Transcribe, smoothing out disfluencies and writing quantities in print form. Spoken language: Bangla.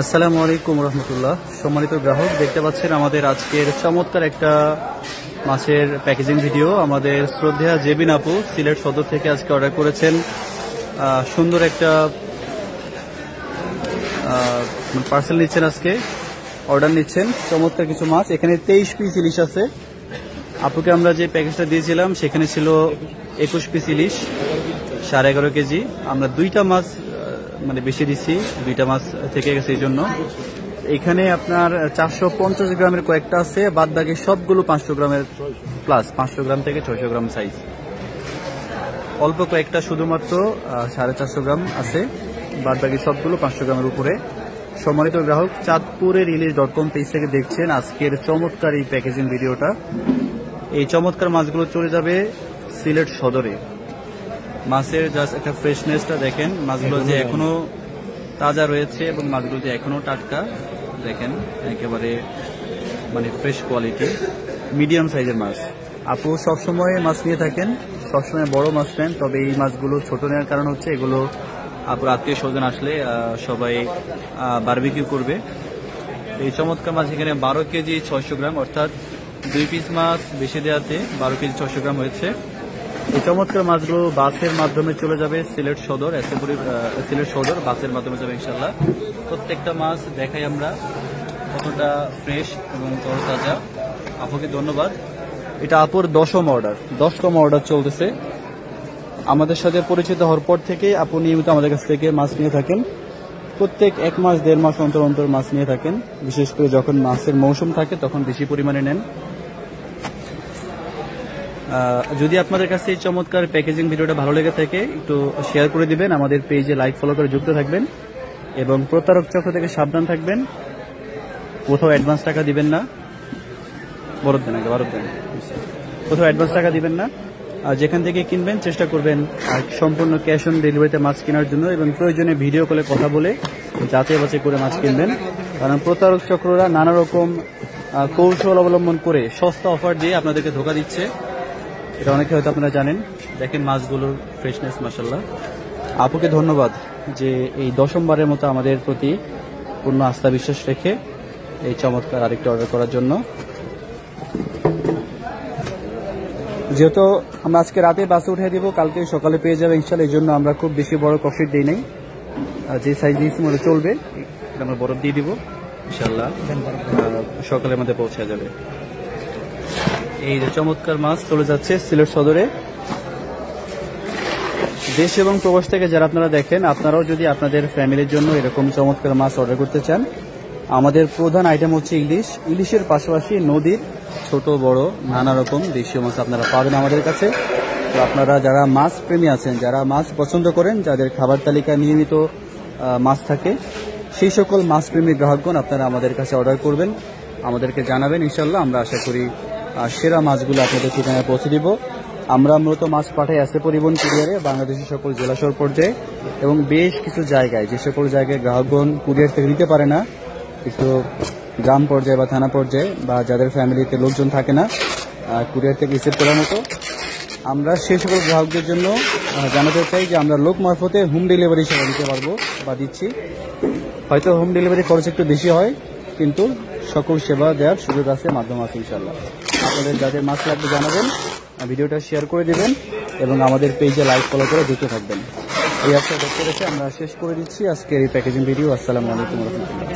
আসসালামু আলাইকুম রহমতুল্লাহ। সম্মানিত গ্রাহক, দেখতে পাচ্ছেন আমাদের আজকের চমৎকার একটা মাছের প্যাকেজিং ভিডিও। আমাদের শ্রদ্ধেয়া জেবিন আপু সিলেট সদর থেকে আজকে অর্ডার করেছেন। সুন্দর একটা পার্সেল নিচ্ছেন, আজকে অর্ডার নিচ্ছেন চমৎকার কিছু মাছ। এখানে 23 পিস ইলিশ আছে। আপুকে আমরা যে প্যাকেজটা দিয়েছিলাম সেখানে ছিল 21 পিস ইলিশ, 11.5 কেজি। আমরা দুইটা মাছ বেশি দিচ্ছি, দুইটা মাছ থেকে গেছে এই জন্য। এখানে আপনার 450 গ্রামের কয়েকটা আছে, বাদ বাকি সবগুলো 500 গ্রামের প্লাস, 500 গ্রাম থেকে 600 গ্রাম সাইজ। অল্প কয়েকটা শুধুমাত্র 450 গ্রাম আছে, বাদ বাকি সবগুলো 500 গ্রামের উপরে। সম্মানিত গ্রাহক, চাঁদপুরের ইলিশ.com পেজ থেকে দেখছেন আজকের চমৎকার এই প্যাকেজিং ভিডিওটা। এই চমৎকার মাছগুলো চলে যাবে সিলেট সদরে। মাছের জাস্ট একটা ফ্রেশনেসটা দেখেন, মাছগুলো যে এখনো তাজা রয়েছে এবং মাছগুলো যে এখনো টাটকা দেখেন, একেবারে ফ্রেশ কোয়ালিটি, মিডিয়াম সাইজের মাছ। আপু সবসময় মাছ নিয়ে থাকেন, সবসময় বড় মাছ নেন, তবে এই মাছগুলো ছোট নেওয়ার কারণ হচ্ছে এগুলো আপুর আত্মীয় স্বজন আসলে সবাই বারবিকিউ করবে। এই চমৎকার মাছ এখানে 12 কেজি 600 গ্রাম, অর্থাৎ 2 পিস মাছ বেশি দেওয়াতে 12 কেজি 600 গ্রাম হয়েছে। এই চমৎকার মাছগুলো বাসের মাধ্যমে চলে যাবে সিলেট সদর, সিলেট সদর বাসের মাধ্যমে যাবে ইনশাল্লাহ। প্রত্যেকটা মাছ দেখাই আমরা কতটা ফ্রেশ এবং তরতাজা। আপুকে ধন্যবাদ। এটা আপুর 10ম অর্ডার চলতেছে। আমাদের সাথে পরিচিত হওয়ার পর থেকে আপু নিয়মিত আমাদের কাছ থেকে মাছ নিয়ে থাকেন। প্রত্যেক 1 মাস 1.5 মাস অন্তর অন্তর মাছ নিয়ে থাকেন। বিশেষ করে যখন মাছের মৌসুম থাকে তখন বেশি পরিমাণে নেন। যদি আপনাদের কাছে এই চমৎকার প্যাকেজিং ভিডিওটা ভালো লেগে থাকে একটু শেয়ার করে দিবেন, আমাদের পেজে লাইক ফলো করে যুক্ত থাকবেন এবং প্রতারক চক্র থেকে সাবধান থাকবেন। কোথাও অ্যাডভান্স টাকা দিবেন না, কোথাও অ্যাডভান্স টাকা দিবেন না। আর যেখান থেকে কিনবেন চেষ্টা করবেন সম্পূর্ণ ক্যাশ অন ডেলিভারিতে মাছ কেনার জন্য, এবং প্রয়োজনে ভিডিও কলে কথা বলে যাচাই বাছাই করে মাছ কিনবেন। কারণ প্রতারক চক্ররা নানা রকম কৌশল অবলম্বন করে সস্তা অফার দিয়ে আপনাদেরকে ধোঁকা দিচ্ছে, এটা অনেকে হয়তো আপনারা জানেন। দেখেন মাছগুলোর ফ্রেশনেস, মাশাআল্লাহ। আপুকে ধন্যবাদ যে এই 10ম বারের মতো আমাদের প্রতি পূর্ণ আস্থা বিশ্বাস রেখে এই চমৎকার আরেকটা অর্ডার করার জন্য। যেহেতু আমরা আজকে রাতে বাসে উঠে দিব, কালকে সকালে পেয়ে যাবে ইনশাল্লাহ, এই জন্য আমরা খুব বেশি বড় কফি দিই নাই, যে সাইজ দিয়েছি মনে চলবে, আমরা বরফ দিয়ে দিব ইনশাল্লাহ, সকালের মধ্যে পৌঁছে যাবে। এই যে চমৎকার মাছ চলে যাচ্ছে সিলেট সদরে। দেশ এবং প্রবাস থেকে যারা আপনারা দেখেন, আপনারাও যদি আপনাদের ফ্যামিলির জন্য এরকম চমৎকার মাছ অর্ডার করতে চান, আমাদের প্রধান আইটেম হচ্ছে ইলিশ। ইলিশের পাশাপাশি নদীর ছোট বড় নানা রকম দেশীয় মাছ আপনারা পাবেন আমাদের কাছে। তো আপনারা যারা মাছ প্রেমী আছেন, যারা মাছ পছন্দ করেন, যাদের খাবার তালিকায় নিয়মিত মাছ থাকে, সেই সকল মাছ প্রেমী গ্রাহকগণ আপনারা আমাদের কাছে অর্ডার করবেন, আমাদেরকে জানাবেন, ইনশাল্লাহ আমরা আশা করি সেরা মাছগুলো আপনাদের ঠিকানায় পৌঁছে দিব। আমরা মূলত মাছ পাঠাই আছে পরিবহন কুরিয়ারে বাংলাদেশের সকল জেলা শহর পর্যায়ে এবং বেশ কিছু জায়গায়, যে সকল জায়গায় গ্রাহকগণ কুরিয়ার থেকে নিতে পারে না, একটু গ্রাম পর্যায়ে বা থানা পর্যায়ে, বা যাদের ফ্যামিলিতে লোকজন থাকে না কুরিয়ার থেকে রিসিভ করার মতো, আমরা সেই সকল গ্রাহকদের জন্য জানাতে চাই যে আমরা লোক মারফতে হোম ডেলিভারি সেবা দিতে পারবো বা দিচ্ছি। হয়তো হোম ডেলিভারি খরচ একটু বেশি হয়, কিন্তু সকল সেবা দেওয়ার সুযোগ আছে, মাধ্যম আছে ইনশাল্লাহ। আপনাদের যাদের মাছ লাগবে জানাবেন, ভিডিওটা শেয়ার করে দেবেন এবং আমাদের পেজে লাইক ফলো করে যুক্ত থাকবেন। এই আশা ব্যক্ত রেখে আমরা শেষ করে দিচ্ছি আজকের এই প্যাকেজিং ভিডিও। আসসালামু আলাইকুম রহমতুল্লাহ।